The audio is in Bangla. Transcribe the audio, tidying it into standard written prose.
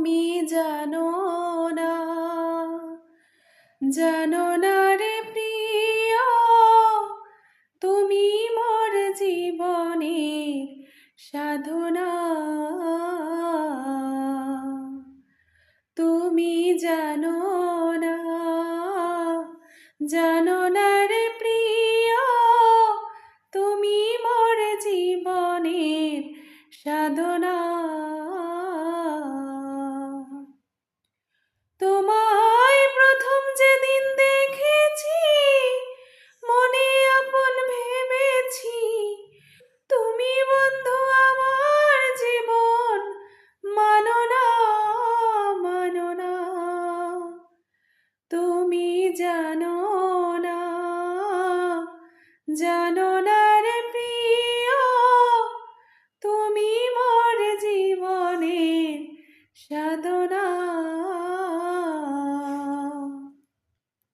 তুমি জানো না, জানো না রে প্রিয়, তুমি মোর জীবনের সাধনা। তুমি জানো না, জানো না রে প্রিয়, তুমি মোর জীবনের সাধনা। তোমায় প্রথম যেদিন দেখেছি, মনে আপন ভেবেছি, তুমি বন্ধু আমার জীবন, মানো না, মানো না। তুমি জানো না, জানো না রে প্রিয়, তুমি মোর জীবনের সাধনা।